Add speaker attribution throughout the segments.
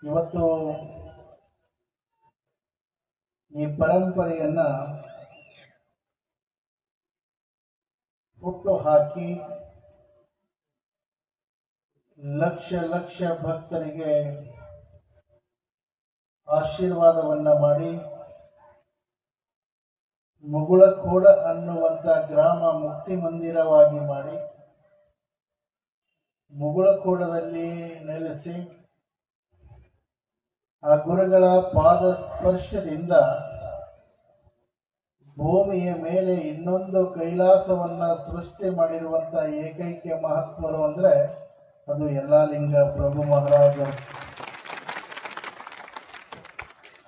Speaker 1: ಇವತ್ತು ಈ ಪರಂಪರೆಯನ್ನ ಹುಟ್ಟು ಹಾಕಿ ಲಕ್ಷ ಲಕ್ಷ ಭಕ್ತರಿಗೆ ಆಶೀರ್ವಾದವನ್ನ ಮಾಡಿ ಮುಗುಳಕೋಡ ಅನ್ನುವಂತ ಗ್ರಾಮ ಮುಕ್ತಿ ಮಂದಿರವಾಗಿ ಮಾಡಿ ಮುಗುಳಕೋಡದಲ್ಲಿ ನೆಲೆಸಿ ಆ ಗುರುಗಳ ಪಾದ ಸ್ಪರ್ಶದಿಂದ ಭೂಮಿಯ ಮೇಲೆ ಇನ್ನೊಂದು ಕೈಲಾಸವನ್ನ ಸೃಷ್ಟಿ ಮಾಡಿರುವಂತ ಏಕೈಕ ಮಹತ್ವರು ಅಂದ್ರೆ ಅದು ಯಲ್ಲಾಲಿಂಗ ಪ್ರಭು ಮಹಾರಾಜರು.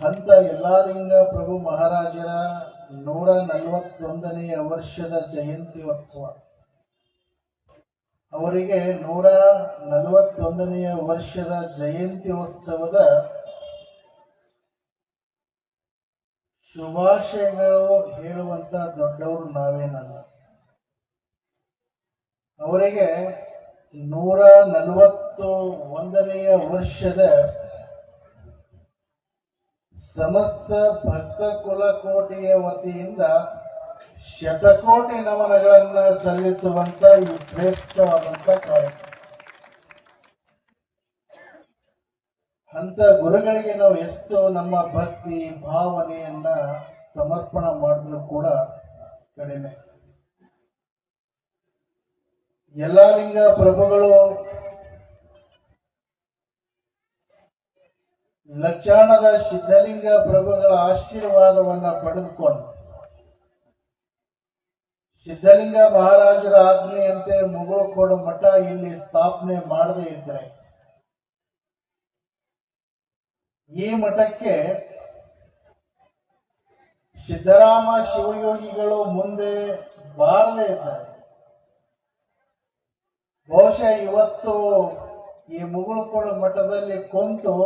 Speaker 1: ಅಂತ ಯಲ್ಲಾಲಿಂಗ ಪ್ರಭು ಮಹಾರಾಜರ 141ನೇ ವರ್ಷದ ಜಯಂತ್ಯೋತ್ಸವ. ಅವರಿಗೆ 141ನೇ ವರ್ಷದ ಜಯಂತ್ಯೋತ್ಸವದ ಶುಭಾಶಯಗಳು ಹೇಳುವಂತ ದೊಡ್ಡವರು ನಾವೇನಲ್ಲ. ಅವರಿಗೆ 141ನೇ ವರ್ಷದ ಸಮಸ್ತ ಭಕ್ತ ಕುಲಕೋಟಿಯ ವತಿಯಿಂದ ಶತಕೋಟಿ ನಮನಗಳನ್ನ ಸಲ್ಲಿಸುವಂತ ಈ ಶ್ರೇಷ್ಠವಾದಂತ ಕಾರ್ಯಕ್ರಮ. ಅಂತ ಗುರುಗಳಿಗೆ ನಾವು ಎಷ್ಟು ನಮ್ಮ ಭಕ್ತಿ ಭಾವನೆಯನ್ನ ಸಮರ್ಪಣೆ ಮಾಡಿದ್ರು ಕೂಡ ಕಡಿಮೆ. ಯಲ್ಲಾಲಿಂಗ ಪ್ರಭುಗಳು ಲಕ್ಷಾಣದ ಸಿದ್ಧಲಿಂಗ ಪ್ರಭುಗಳ ಆಶೀರ್ವಾದವನ್ನ ಪಡೆದುಕೊಂಡು ಸಿದ್ಧಲಿಂಗ ಮಹಾರಾಜರ ಆಜ್ಞೆಯಂತೆ ಮುಗುಳಕೋಡ ಮಠ ಇಲ್ಲಿ ಸ್ಥಾಪನೆ ಮಾಡದೇ ಇದ್ರೆ ಈ ಮಠಕ್ಕೆ ಸಿದ್ದರಾಮ ಶಿವಯೋಗಿಗಳು ಮುಂದೆ ಬಾರದೇ ಇದ್ದಾರೆ ಬಹುಶಃ ಇವತ್ತು ಈ ಮುಗುಳಕೋಡ ಮಠದಲ್ಲಿ ಕುಂತು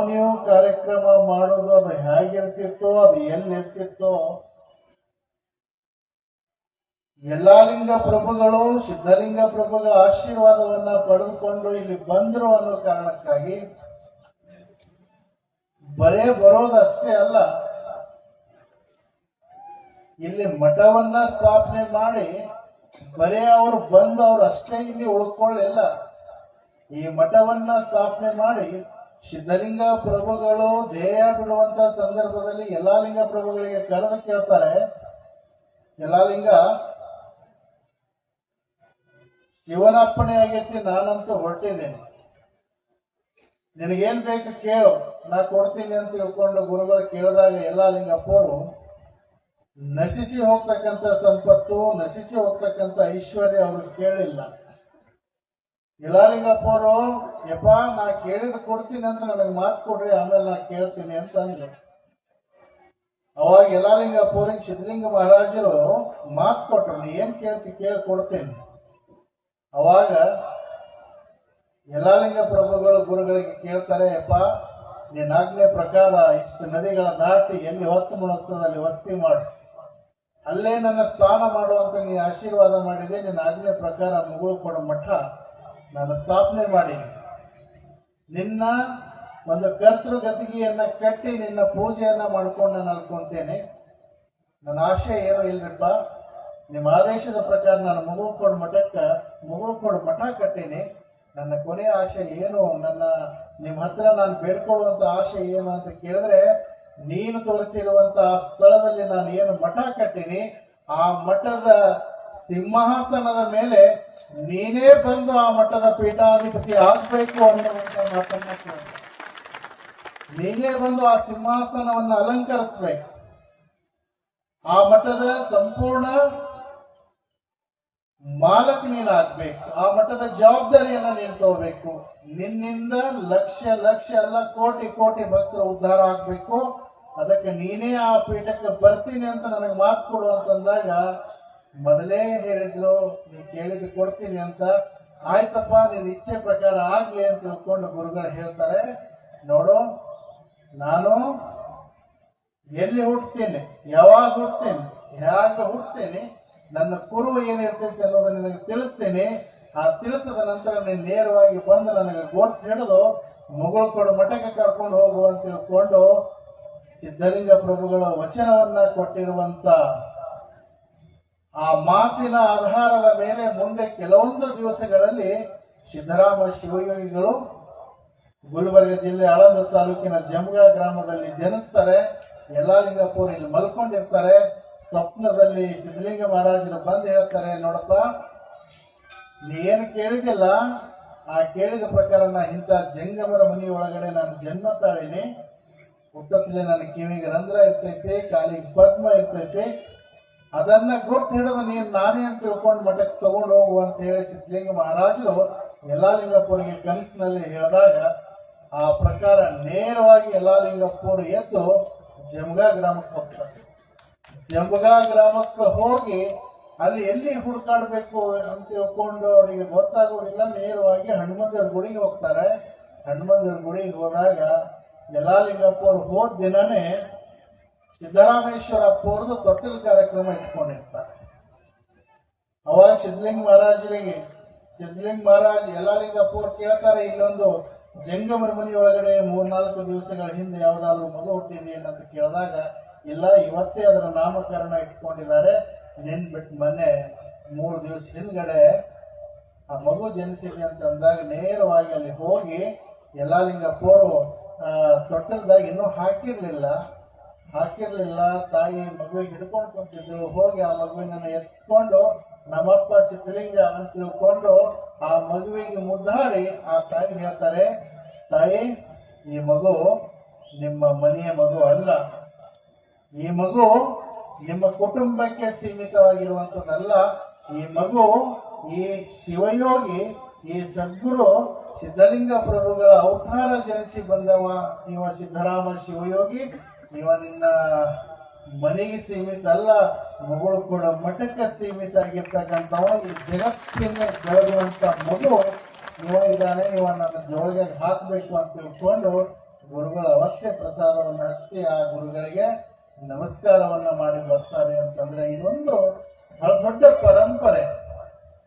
Speaker 1: ನೀವು ಕಾರ್ಯಕ್ರಮ ಮಾಡೋದು ಅದು ಹೇಗಿರ್ತಿತ್ತೋ ಅದು ಎಲ್ಲಿರ್ತಿತ್ತೋ. ಯಲ್ಲಾಲಿಂಗ ಪ್ರಭುಗಳು ಸಿದ್ಧಲಿಂಗ ಪ್ರಭುಗಳ ಆಶೀರ್ವಾದವನ್ನ ಪಡೆದುಕೊಂಡು ಇಲ್ಲಿ ಬಂದ್ರು ಅನ್ನೋ ಕಾರಣಕ್ಕಾಗಿ ಬರೇ ಬರೋದಷ್ಟೇ ಅಲ್ಲ, ಇಲ್ಲಿ ಮಠವನ್ನ ಸ್ಥಾಪನೆ ಮಾಡಿ ಬರೇ ಅವ್ರು ಬಂದು ಅವ್ರು ಅಷ್ಟೇ ಇಲ್ಲಿ ಉಳ್ಕೊಳ್ಳಿಲ್ಲ. ಈ ಮಠವನ್ನ ಸ್ಥಾಪನೆ ಮಾಡಿ ಸಿದ್ಧಲಿಂಗ ಪ್ರಭುಗಳು ದೇಹ ಬಿಡುವಂತ ಸಂದರ್ಭದಲ್ಲಿ ಯಲ್ಲಾಲಿಂಗ ಪ್ರಭುಗಳಿಗೆ ಕರೆದು ಕೇಳ್ತಾರೆ, ಯಲ್ಲಾಲಿಂಗ ಶಿವನಪ್ಪಣೆ ಆಗೈತಿ, ನಾನಂತೂ ಹೊರಟಿದ್ದೇನೆ, ನಿನಗೇನ್ ಬೇಕು ಕೇಳು, ನಾ ಕೊಡ್ತೀನಿ ಅಂತ ತಿಳ್ಕೊಂಡು ಗುರುಗಳು ಕೇಳಿದಾಗ ಯಲ್ಲಾಲಿಂಗಪ್ಪವರು ನಶಿಸಿ ಹೋಗ್ತಕ್ಕಂಥ ಸಂಪತ್ತು, ನಶಿಸಿ ಹೋಗ್ತಕ್ಕಂಥ ಐಶ್ವರ್ಯ ಅವ್ರಿಗೆ ಕೇಳಿಲ್ಲ. ಯಲ್ಲಾಲಿಂಗಪ್ಪವರು ಯಪ್ಪ ನಾ ಕೇಳಿದ್ ಕೊಡ್ತೀನಿ ಅಂತ ನನಗೆ ಮಾತು ಕೊಡ್ರಿ, ಆಮೇಲೆ ನಾ ಕೇಳ್ತೀನಿ ಅಂತ ಅಂದ್ರು. ಅವಾಗ ಯಲ್ಲಾಲಿಂಗಪ್ಪವ್ರಿಗೆ ಸಿದ್ಧಲಿಂಗ ಮಹಾರಾಜರು ಮಾತು ಕೊಟ್ರು, ನೀ ಏನ್ ಕೇಳ್ತಿ ಕೇಳಿ ಕೊಡ್ತೇನೆ. ಅವಾಗ ಯಲ್ಲಾಲಿಂಗ ಪ್ರಭುಗಳು ಗುರುಗಳಿಗೆ ಕೇಳ್ತಾರೆ, ಯಪ್ಪ ನಿನ್ನ ಆಜ್ಞೆ ಪ್ರಕಾರ ಇಷ್ಟು ನದಿಗಳ ದಾಟಿ ಎಲ್ಲಿ ಹೊತ್ತು ಮುಳುಗ್ತದೆ ಅಲ್ಲಿ ವಸ್ತಿ ಮಾಡು, ಅಲ್ಲೇ ನನ್ನ ಸ್ನಾನ ಮಾಡುವಂತ ನೀ ಆಶೀರ್ವಾದ ಮಾಡಿದೆ, ನಿನ್ನ ಆಜ್ಞೆ ಪ್ರಕಾರ ಮುಗುಳಕೋಡ ಮಠ ನಾನು ಸ್ಥಾಪನೆ ಮಾಡಿ ನಿನ್ನ ಒಂದು ಕರ್ತೃಗತಿಗೆಯನ್ನ ಕಟ್ಟಿ ನಿನ್ನ ಪೂಜೆಯನ್ನ ಮಾಡ್ಕೊಂಡು ನಾನು ಅಲ್ಕೊಂತೇನೆ. ನನ್ನ ಆಶಯ ಏನೋ ಇಲ್ರಿಪ್ಪ, ನಿಮ್ಮ ಆದೇಶದ ಪ್ರಕಾರ ನಾನು ಮುಗುಳಕೋಡ ಮಠ ಕಟ್ಟೀನಿ. ನನ್ನ ಕೊನೆಯ ಆಶೆ ಏನು, ನಿಮ್ಮ ಹತ್ರ ನಾನು ಬೇಡ್ಕೊಳ್ಳುವಂತ ಆಶೆ ಏನು ಅಂತ ಕೇಳಿದ್ರೆ, ನೀನು ತೋರಿಸಿರುವಂತ ಸ್ಥಳದಲ್ಲಿ ನಾನು ಏನು ಮಠ ಕಟ್ಟೀನಿ ಆ ಮಠದ ಸಿಂಹಾಸನದ ಮೇಲೆ ನೀನೇ ಬಂದು ಆ ಮಠದ ಪೀಠಾಧಿಪತಿ ಆಗ್ಬೇಕು ಅನ್ನುವಂತ ಮಾತನ್ನ ಕೇಳಿದೆ. ನೀನೇ ಬಂದು ಆ ಸಿಂಹಾಸನವನ್ನ ಅಲಂಕರಿಸ್ಬೇಕು, ಆ ಮಠದ ಸಂಪೂರ್ಣ ಮಾಲಕ ನೀನಾಗ್ಬೇಕು, ಆ ಮಠದ ಜವಾಬ್ದಾರಿಯನ್ನ ನೀನು ತಗೋಬೇಕು, ನಿನ್ನಿಂದ ಲಕ್ಷ ಲಕ್ಷ ಅಲ್ಲ ಕೋಟಿ ಕೋಟಿ ಭಕ್ತರು ಉದ್ಧಾರ ಆಗ್ಬೇಕು, ಅದಕ್ಕೆ ನೀನೇ ಆ ಪೀಠಕ್ಕೆ ಬರ್ತೀನಿ ಅಂತ ನನಗೆ ಮಾತು ಕೊಡು ಅಂತಂದಾಗ ಮೊದಲೇ ಹೇಳಿದ್ರು ನೀ ಕೇಳಿದ್ದು ಕೊಡ್ತೀನಿ ಅಂತ. ಆಯ್ತಪ್ಪ ನಿನ್ನ ಇಚ್ಛೆ ಪ್ರಕಾರ ಆಗ್ಲಿ ಅಂತ ತಿಳ್ಕೊಂಡು ಗುರುಗಳು ಹೇಳ್ತಾರೆ, ನೋಡು ನಾನು ಎಲ್ಲಿ ಹುಟ್ಟುತ್ತೇನೆ, ಯಾವಾಗ ಹುಟ್ಟುತ್ತೇನೆ, ಹೇಗೆ ಹುಟ್ಟುತ್ತೇನೆ, ನನ್ನ ಕುರುವು ಏನಿರ್ತೈತೆ ಅನ್ನೋದನ್ನ ನಿನಗೆ ತಿಳಿಸ್ತೇನೆ. ಆ ತಿಳಿಸಿದ ನಂತರ ನೀನು ನೇರವಾಗಿ ಬಂದು ನನಗೆ ಗೋಟ್ ಹಿಡಿದು ಮುಗುಳ್ಕೊಡು ಮಠಕ್ಕೆ ಕರ್ಕೊಂಡು ಹೋಗುವಂತ ತಿಳ್ಕೊಂಡು ಸಿದ್ಧಲಿಂಗ ಪ್ರಭುಗಳ ವಚನವನ್ನ ಕೊಟ್ಟಿರುವಂತ ಆ ಮಾತಿನ ಆಧಾರದ ಮೇಲೆ ಮುಂದೆ ಕೆಲವೊಂದು ದಿವಸಗಳಲ್ಲಿ ಸಿದ್ದರಾಮ ಶಿವಯೋಗಿಗಳು ಗುಲ್ಬರ್ಗ ಜಿಲ್ಲೆ ಆಳಂದ ತಾಲೂಕಿನ ಜಮಗಾ ಗ್ರಾಮದಲ್ಲಿ ಜನಿಸ್ತಾರೆ. ಯಲ್ಲಾಲಿಂಗಪುರ ಇಲ್ಲಿ ಮಲ್ಕೊಂಡಿರ್ತಾರೆ. ಸ್ವಪ್ನದಲ್ಲಿ ಸಿದ್ಧಲಿಂಗ ಮಹಾರಾಜರು ಬಂದು ಹೇಳ್ತಾರೆ, ನೋಡಪ್ಪ ನೀ ಏನು ಕೇಳಿದಿಲ್ಲ, ಆ ಕೇಳಿದ ಪ್ರಕಾರ ನಾ ಇಂಥ ಜಂಗಮರ ಮನೆ ಒಳಗಡೆ ನಾನು ಜನ್ಮ ತಾಳಿನಿ. ಹುಟ್ಟತ್ಲೆ ನನ್ನ ಕಿವಿಗೆ ರಂಧ್ರ ಇರ್ತೈತಿ, ಕಾಲಿಗೆ ಪದ್ಮ ಇರ್ತೈತಿ. ಅದನ್ನ ಗುರ್ತು ಹಿಡಿದು ನೀನು ನಾನೇ ಅಂತ ತಿಳ್ಕೊಂಡು ಮಠಕ್ಕೆ ತಗೊಂಡು ಹೋಗು ಅಂತ ಹೇಳಿ ಸಿದ್ಧಲಿಂಗ ಮಹಾರಾಜರು ಯಲ್ಲಾಲಿಂಗಪುರಿಗೆ ಕನಸಿನಲ್ಲಿ ಹೇಳಿದಾಗ ಆ ಪ್ರಕಾರ ನೇರವಾಗಿ ಯಲ್ಲಾಲಿಂಗಪುರ ಎದ್ದು ಜಮಗಾ ಗ್ರಾಮಕ್ಕೆ ಹೋಗ್ತಾರೆ. ಜಮಗಾ ಗ್ರಾಮಕ್ಕೆ ಹೋಗಿ ಅಲ್ಲಿ ಎಲ್ಲಿ ಹುಡುಕಾಡ್ಬೇಕು ಅಂತ ತಿಳ್ಕೊಂಡು ಅವರಿಗೆ ಗೊತ್ತಾಗೋದಿಲ್ಲ. ನೇರವಾಗಿ ಹನುಮಂದೇವ್ರ ಗುಡಿಗೆ ಹೋಗ್ತಾರೆ. ಹನುಮಂದೇವ್ರ ಗುಡಿಗೆ ಹೋದಾಗ ಯಲ್ಲಾಲಿಂಗಪುರ ಹೋದ ದಿನನೇ ಸಿದ್ದರಾಮೇಶ್ವರಪ್ಪ ಅವ್ರದ್ದು ತೊಟ್ಟಿಲ್ ಕಾರ್ಯಕ್ರಮ ಇಟ್ಕೊಂಡಿರ್ತಾರೆ. ಅವಾಗ ಸಿದ್ಧಲಿಂಗ ಮಹಾರಾಜ್ ಯಲ್ಲಾಲಿಂಗಪುರ ಕೇಳ್ತಾರೆ, ಇಲ್ಲೊಂದು ಜಂಗಮರ ಮನೆ ಒಳಗಡೆ 3-4 ದಿವಸಗಳ ಹಿಂದೆ ಯಾವ್ದಾದ್ರು ಮಗು ಹುಟ್ಟಿದೆಯೇನಂತ ಅಂತ ಕೇಳಿದಾಗ, ಇಲ್ಲ ಇವತ್ತೇ ಅದರ ನಾಮಕರಣ ಇಟ್ಕೊಂಡಿದ್ದಾರೆ, ಬಿಟ್ಟು ಮೊನ್ನೆ 3 ದಿವಸ ಹಿಂದ್ಗಡೆ ಆ ಮಗು ಜನಿಸಿದೆ ಅಂತ ಅಂದಾಗ ನೇರವಾಗಿ ಅಲ್ಲಿ ಹೋಗಿ ಯಲ್ಲಾಲಿಂಗಪುರ ತೊಟ್ಟಲ್ದಾಗ ಇನ್ನೂ ಹಾಕಿರ್ಲಿಲ್ಲ. ತಾಯಿ ಮಗುವಿಗೆ ಹಿಡ್ಕೊಂಡು ಕುಂತಿದ್ರು. ಹೋಗಿ ಆ ಮಗುವಿನ ಎತ್ಕೊಂಡು ನಮ್ಮಪ್ಪ ಸಿದ್ಧಲಿಂಗ ಅಂತ ತಿಳ್ಕೊಂಡು ಆ ಮಗುವಿಗೆ ಮುದ್ದಾಡಿ ಆ ತಾಯಿ ಹೇಳ್ತಾರೆ, ತಾಯಿ ಈ ಮಗು ನಿಮ್ಮ ಮನೆಯ ಮಗು ಅಲ್ಲ, ಈ ಮಗು ನಿಮ್ಮ ಕುಟುಂಬಕ್ಕೆ ಸೀಮಿತವಾಗಿರುವಂಥದ್ದಲ್ಲ. ಈ ಮಗು ಈ ಶಿವಯೋಗಿ, ಈ ಸದ್ಗುರು ಸಿದ್ಧಲಿಂಗ ಪ್ರಭುಗಳ ಅವತಾರ ಜನಿಸಿ ಬಂದವ. ಇವ ಸಿದ್ದರಾಮ ಶಿವಯೋಗಿ, ಇವ ನಿನ್ನ ಮನೆಗೆ ಸೀಮಿತ ಅಲ್ಲ, ಮಗಳು ಕೂಡ ಮಠಕ್ಕೆ ಸೀಮಿತ ಆಗಿರ್ತಕ್ಕಂಥವ. ಈ ಜಗತ್ತಿನ ಬೆಳೆದುವಂತ ಮಗು ಇವ ಇದ್ದಾನೆ, ಇವ ನನ್ನ ಜೋಳಿಗೆ ಹಾಕಬೇಕು ಅಂತ ತಿಳ್ಕೊಂಡು ಗುರುಗಳು ಅವತ್ತೇ ಪ್ರಸಾದವನ್ನು ಹಚ್ಚಿ ಆ ಗುರುಗಳಿಗೆ ನಮಸ್ಕಾರವನ್ನ ಮಾಡಿ ಬರ್ತಾರೆ. ಅಂತಂದ್ರೆ ಇದೊಂದು ಬಹಳ ದೊಡ್ಡ ಪರಂಪರೆ.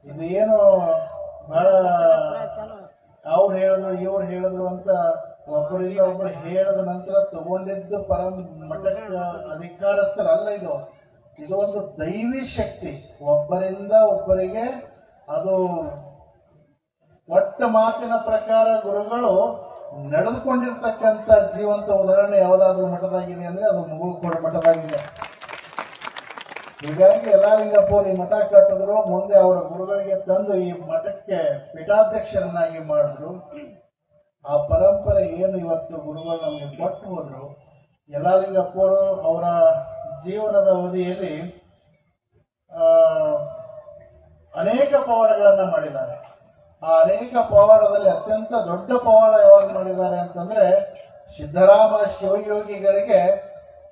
Speaker 1: ಇದು ಏನು ಬಹಳ ಅವ್ರು ಹೇಳಿದ್ರು ಇವ್ರು ಹೇಳಿದ್ರು ಅಂತ ಒಬ್ಬರಿಂದ ಒಬ್ಬರು ಹೇಳಿದ ನಂತರ ತಗೊಂಡಿದ್ದು ಮಠದ ಅಧಿಕಾರಸ್ಥರಲ್ಲ. ಇದು ಒಂದು ದೈವಿ ಶಕ್ತಿ. ಒಬ್ಬರಿಂದ ಒಬ್ಬರಿಗೆ ಅದು ಒಟ್ಟ ಮಾತಿನ ಪ್ರಕಾರ ಗುರುಗಳು ನಡೆದುಕೊಂಡಿರ್ತಕ್ಕಂಥ ಜೀವಂತ ಉದಾಹರಣೆ ಯಾವುದಾದ್ರೂ ಮಠದಾಗಿದೆ ಅಂದ್ರೆ ಅದು ಮುಗುಳ್ಕೋಡು ಮಠದಾಗಿದೆ. ಹೀಗಾಗಿ ಯಲ್ಲಾಲಿಂಗಪುರ ಈ ಮಠ ಕಟ್ಟಿದ್ರು. ಮುಂದೆ ಅವರ ಗುರುಗಳಿಗೆ ತಂದು ಈ ಮಠಕ್ಕೆ ಪೀಠಾಧ್ಯಕ್ಷರನ್ನಾಗಿ ಮಾಡಿದ್ರು. ಆ ಪರಂಪರೆ ಏನು ಇವತ್ತು ಗುರುಗಳು ನಮಗೆ ಕೊಟ್ಟು ಹೋದ್ರು. ಯಲ್ಲಾಲಿಂಗಪುರ ಅವರ ಜೀವನದ ಅವಧಿಯಲ್ಲಿ ಅನೇಕ ಪವಾಡಗಳನ್ನ ಮಾಡಿದ್ದಾರೆ. ಆ ಅನೇಕ ಪವಾಡದಲ್ಲಿ ಅತ್ಯಂತ ದೊಡ್ಡ ಪವಾಡ ಯಾವಾಗ ಮಾಡಿದ್ದಾರೆ ಅಂತಂದ್ರೆ, ಸಿದ್ದರಾಮ ಶಿವಯೋಗಿಗಳಿಗೆ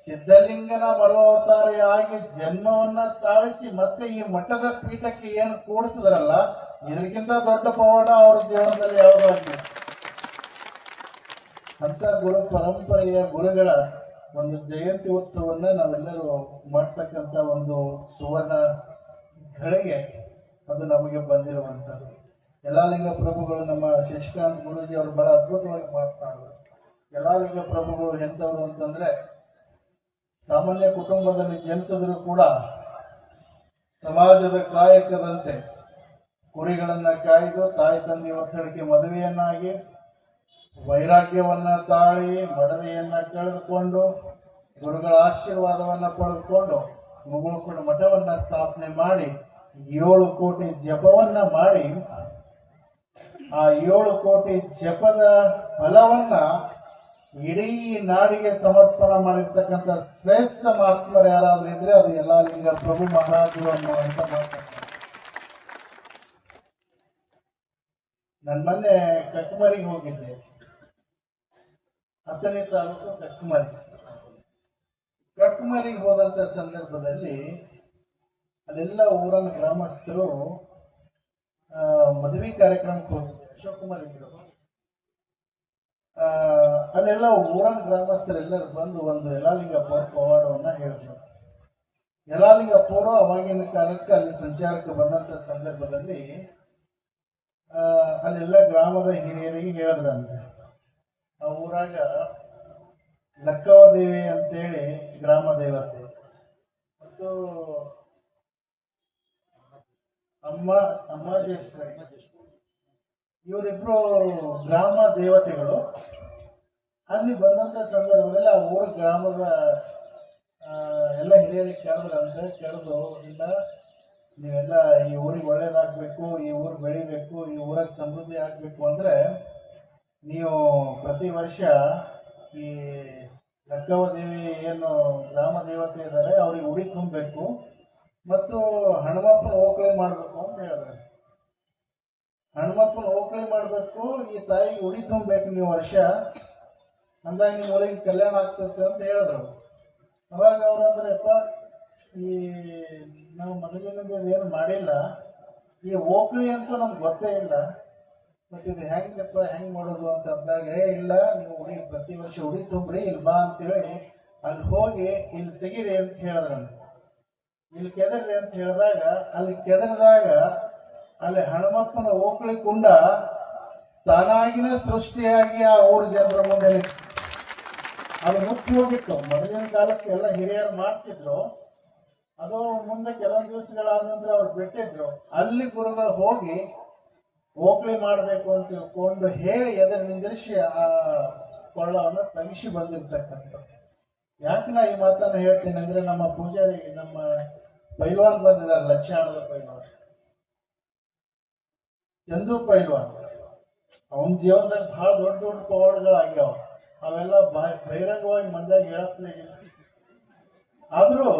Speaker 1: ಸಿದ್ಧಲಿಂಗನ ಮರುವತಾರಿಯಾಗಿ ಜನ್ಮವನ್ನ ತಾಳಿಸಿ ಮತ್ತೆ ಈ ಮಠದ ಪೀಠಕ್ಕೆ ಏನು ಕೂಡಿಸಿದ್ರಲ್ಲ, ಇದಕ್ಕಿಂತ ದೊಡ್ಡ ಪವಾಡ ಅವರ ಜೀವನದಲ್ಲಿ ಯಾವುದೂ ಆಗಿಲ್ಲ. ಅಂತ ಗುರು ಪರಂಪರೆಯ ಗುರುಗಳ ಒಂದು ಜಯಂತಿ ಉತ್ಸವವನ್ನ ನಾವೆಲ್ಲರೂ ಮಾಡ್ತಕ್ಕಂಥ ಒಂದು ಸುವರ್ಣ ಘಳಿಗೆ ಅದು ನಮಗೆ ಬಂದಿರುವಂಥದ್ದು. ಯಲ್ಲಾಲಿಂಗ ಪ್ರಭುಗಳು ನಮ್ಮ ಶಶಿಕಾಂತ್ ಗುರೂಜಿ ಅವರು ಬಹಳ ಅದ್ಭುತವಾಗಿ ಮಾತನಾಡಿದ್ರು. ಯಲ್ಲಾಲಿಂಗ ಪ್ರಭುಗಳು ಎಂಥವ್ರು ಅಂತಂದ್ರೆ, ಸಾಮಾನ್ಯ ಕುಟುಂಬದಲ್ಲಿ ಜನಿಸಿದ್ರು ಕೂಡ ಸಮಾಜದ ಕಾಯಕದಂತೆ ಕುರಿಗಳನ್ನ ಕಾಯ್ದು ತಾಯಿ ತಂದೆ ಒತ್ತಡಕ್ಕೆ ಮದುವೆಯನ್ನಾಗಿ ವೈರಾಗ್ಯವನ್ನ ತಾಳಿ ಮಡದಿಯನ್ನ ಕಳೆದುಕೊಂಡು ಗುರುಗಳ ಆಶೀರ್ವಾದವನ್ನ ಪಡೆದುಕೊಂಡು ಮುಗುಳ್ಕೋಡು ಮಠವನ್ನ ಸ್ಥಾಪನೆ ಮಾಡಿ 7 ಕೋಟಿ ಜಪವನ್ನ ಮಾಡಿ ಆ 7 ಕೋಟಿ ಜಪದ ಫಲವನ್ನ ಇಡೀ ನಾಡಿಗೆ ಸಮರ್ಪಣೆ ಮಾಡಿರ್ತಕ್ಕಂಥ ಶ್ರೇಷ್ಠ ಮಹಾತ್ಮರು ಯಾರಾದ್ರೂ ಇದ್ರೆ ಅದು ಯಲ್ಲಾಲಿಂಗ ಪ್ರಭು ಮಹಾರಾಜರು ಅನ್ನುವಂತ ಮಾತಾಡ್ತಾರೆ. ನನ್ನ ಮೊನ್ನೆ ಕಕ್ಕಮರಿಗೆ ಹೋಗಿದ್ದೆ. 10ನೇ ತಾಲೂಕು ಕಕ್ಕಮರಿಗೆ ಹೋದಂತ ಸಂದರ್ಭದಲ್ಲಿ ಅಲ್ಲೆಲ್ಲ ಊರನ್ನ ಗ್ರಾಮಸ್ಥರು ಮದುವೆ ಕಾರ್ಯಕ್ರಮಕ್ಕೆ ಹೋಗಿದ್ರು. ಶಿವಕುಮಾರ್ ಇದ್ರು. ಅಲ್ಲೆಲ್ಲ ಊರನ್ನ ಗ್ರಾಮಸ್ಥರೆಲ್ಲರೂ ಬಂದು ಒಂದು ಯಲ್ಲಾಲಿಂಗಪುರ ಪವಾಡವನ್ನ ಹೇಳಿದ್ರು. ಯಲ್ಲಾಲಿಂಗಪುರ ಅವಾಗಿನ ಕಾಲಕ್ಕೆ ಅಲ್ಲಿ ಸಂಚಾರಕ್ಕೆ ಬಂದಂತ ಸಂದರ್ಭದಲ್ಲಿ ಅಲ್ಲೆಲ್ಲ ಗ್ರಾಮದ ಹಿರಿಯರಿಗೆ ಹೇಳಿದ್ರಂತೆ. ಆ ಊರಾಗ ಲಕ್ಕವದೇವಿ ಅಂತೇಳಿ ಗ್ರಾಮ ದೇವತೆ ಮತ್ತು ಅಮ್ಮಾಜೇಶ್ವರಿ ಇವರಿಬ್ರು ಗ್ರಾಮ ದೇವತೆಗಳು. ಅಲ್ಲಿ ಬಂದಂತ ಸಂದರ್ಭದಲ್ಲಿ ಆ ಊರ ಗ್ರಾಮದ ಎಲ್ಲ ಹಿರಿಯರಿಗೆ ಕರೆದು, ಇಲ್ಲ ನೀವೆಲ್ಲ ಈ ಊರಿಗೆ ಒಳ್ಳೇದಾಗಬೇಕು, ಈ ಊರು ಬೆಳಿಬೇಕು, ಈ ಊರಾಗ ಸಮೃದ್ಧಿ ಆಗಬೇಕು ಅಂದರೆ ನೀವು ಪ್ರತಿ ವರ್ಷ ಈ ಲಕ್ಕವದೇವಿ ಏನು ಗ್ರಾಮ ದೇವತೆ ಇದ್ದಾರೆ ಅವ್ರಿಗೆ ಉಡಿ ತುಂಬಬೇಕು ಮತ್ತು ಹನುಮಪ್ಪನ ಓಕಳಿ ಮಾಡಬೇಕು ಅಂತ ಹೇಳಿದ್ರೆ, ಹನುಮಪ್ಪನ ಓಕಳಿ ಮಾಡಬೇಕು, ಈ ತಾಯಿಗೆ ಉಡಿ ತುಂಬಬೇಕು ನೀವು ವರ್ಷ, ಅಂದಾಗ ನಿಮ್ಮ ಊರಿಗೆ ಕಲ್ಯಾಣ ಆಗ್ತದೆ ಅಂತ ಹೇಳಿದ್ರು. ಅವಾಗ ಅವ್ರಂದ್ರಪ್ಪ, ಈ ನಾವು ಮದುವೆಯಿಂದ ಏನು ಮಾಡಿಲ್ಲ, ಈ ಓಕಳಿ ಅಂತೂ ನಮ್ಗೆ ಗೊತ್ತೇ ಇಲ್ಲ, ಮತ್ತು ಇದು ಹೆಂಗೆ ಮಾಡೋದು ಅಂತ ಅಂದಾಗ, ಇಲ್ಲ ನೀವು ಉಡಿ ಪ್ರತಿ ವರ್ಷ ಉಡಿ ತುಂಬ್ರಿ, ಇಲ್ಲಿ ಬಾ ಅಂತೇಳಿ ಅಲ್ಲಿ ಹೋಗಿ ಇಲ್ಲಿ ತೆಗೀರಿ ಅಂತ ಹೇಳಿದ್ರು. ಇಲ್ಲಿ ಕೆದರ್ರಿ ಅಂತ ಹೇಳಿದಾಗ ಅಲ್ಲಿ ಕೆದರಿದಾಗ ಅಲ್ಲಿ ಹನುಮಪ್ಪನ ಓಕಳಿ ಕುಂಡ ತಾನಾಗಿನೇ ಸೃಷ್ಟಿಯಾಗಿ ಆ ಊರು ಜನರ ಮುಂದೆ ಅದು ಮುಚ್ಚಿ ಹೋಗಿತ್ತು. ಮೊದಲಿನ ಕಾಲಕ್ಕೆ ಎಲ್ಲ ಹಿರಿಯರು ಮಾಡ್ತಿದ್ರು, ಅದು ಮುಂದೆ ಕೆಲವೊಂದು ದಿವಸಗಳಾದ ನಂತರ ಅವ್ರು ಬಿಟ್ಟಿದ್ರು. ಅಲ್ಲಿ ಗುರುಗಳು ಹೋಗಿ ಓಕಳಿ ಮಾಡಬೇಕು ಅಂತ ತಿಳ್ಕೊಂಡು ಹೇಳಿ ಎದುರು ನಿಂದಿರಿಸಿ ಆ ಕೊಳ್ಳವನ್ನು ತಗಿಸಿ ಬಂದಿರ್ತಕ್ಕಂಥದ್ದು. ಯಾಕೆ ನಾ ಈ ಮಾತನ್ನು ಹೇಳ್ತೀನಿ ಅಂದ್ರೆ, ನಮ್ಮ ಪೂಜಾರಿ ನಮ್ಮ ಪೈಲ್ವಾನ್ ಬಂದಿದ್ದಾರೆ, ಲಕ್ಷಾಣದ ಪೈಲ್ವಾನ್ ಚಂದು ಪೈಲ್ವಾನ್. ಅವನ ಜೀವನದಾಗ ಬಹಳ ದೊಡ್ಡ ದೊಡ್ಡ ಪವಾಡಗಳಾಗ್ಯಾವ, ಅವೆಲ್ಲ ಬಹಿರಂಗವಾಗಿ ಮಂದಾಗ ಹೇಳಪ್ಲೇ ಇಲ್ಲ. ಆದ್ರೂ